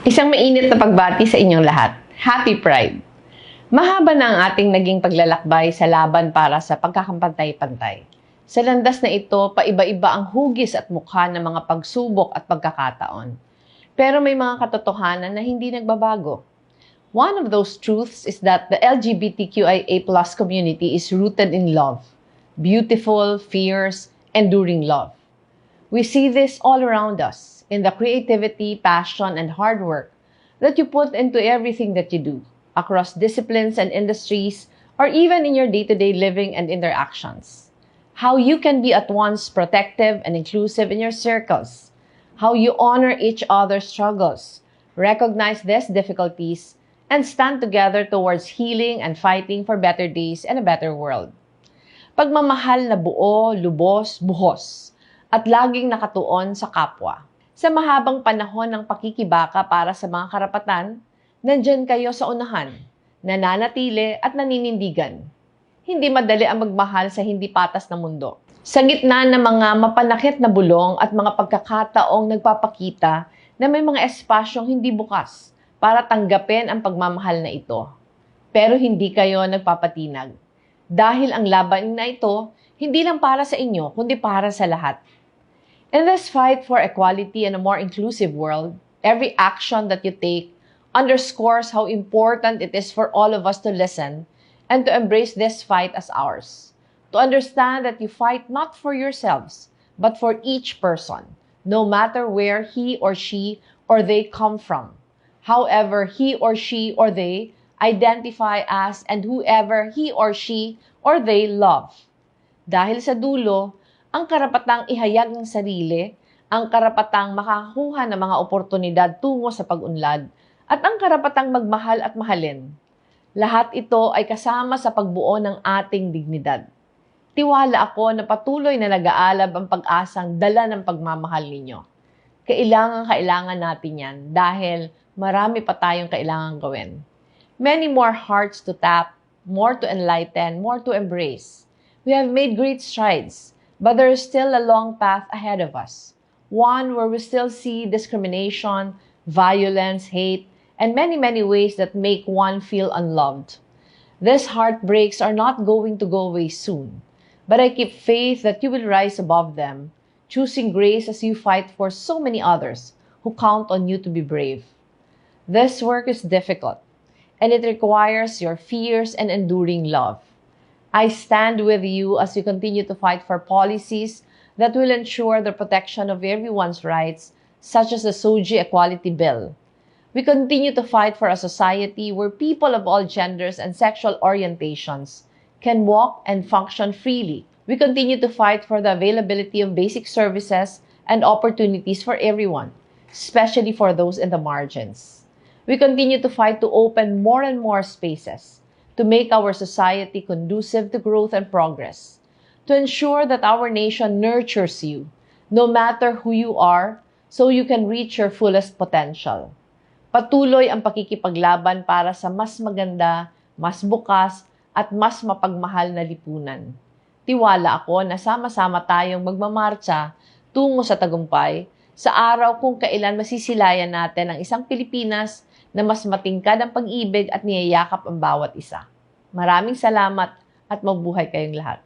Isang mainit na pagbati sa inyong lahat. Happy Pride! Mahaba na ang ating naging paglalakbay sa laban para sa pagkakampantay-pantay. Sa landas na ito, paiba-iba ang hugis at mukha ng mga pagsubok at pagkakataon. Pero may mga katotohanan na hindi nagbabago. One of those truths is that the LGBTQIA+ community is rooted in love. Beautiful, fierce, enduring love. We see this all around us, in the creativity, passion, and hard work that you put into everything that you do, across disciplines and industries, or even in your day-to-day living and interactions. How you can be at once protective and inclusive in your circles. How you honor each other's struggles, recognize these difficulties, and stand together towards healing and fighting for better days and a better world. Pagmamahal na buo, lubos, buhos, at laging nakatuon sa kapwa. Sa mahabang panahon ng pakikibaka para sa mga karapatan, nandyan kayo sa unahan, nananatili at naninindigan. Hindi madali ang magmahal sa hindi patas na mundo. Sa gitna ng mga mapanakit na bulong at mga pagkakataong nagpapakita na may mga espasyong hindi bukas para tanggapin ang pagmamahal na ito. Pero hindi kayo nagpapatinag. Dahil ang laban na ito, hindi lang para sa inyo, kundi para sa lahat. In this fight for equality and a more inclusive world, every action that you take underscores how important it is for all of us to listen and to embrace this fight as ours. To understand that you fight not for yourselves, but for each person, no matter where he or she or they come from, however he or she or they identify as, and whoever he or she or they love. Dahil sa dulo, ang karapatang ihayag ng sarili, ang karapatang makakuha ng mga oportunidad tungo sa pag-unlad, at ang karapatang magmahal at mahalin. Lahat ito ay kasama sa pagbuo ng ating dignidad. Tiwala ako na patuloy na nag-aalab ang pag-asang dala ng pagmamahal ninyo. Kailangan natin yan dahil marami pa tayong kailangan gawin. Many more hearts to tap, more to enlighten, more to embrace. We have made great strides, but there is still a long path ahead of us. One where we still see discrimination, violence, hate, and many ways that make one feel unloved. These heartbreaks are not going to go away soon, but I keep faith that you will rise above them, choosing grace as you fight for so many others who count on you to be brave. This work is difficult, and it requires your fierce and enduring love. I stand with you as you continue to fight for policies that will ensure the protection of everyone's rights, such as the SOGI Equality Bill. We continue to fight for a society where people of all genders and sexual orientations can walk and function freely. We continue to fight for the availability of basic services and opportunities for everyone, especially for those in the margins. We continue to fight to open more and more spaces, to make our society conducive to growth and progress, to ensure that our nation nurtures you, no matter who you are, so you can reach your fullest potential. Patuloy ang pakikipaglaban para sa mas maganda, mas bukas, at mas mapagmahal na lipunan. Tiwala ako na sama-sama tayong magmamartsa tungo sa tagumpay sa araw kung kailan masisilayan natin ang isang Pilipinas na mas matingkad ang pag-ibig at niyayakap ang bawat isa. Maraming salamat at mabuhay kayong lahat.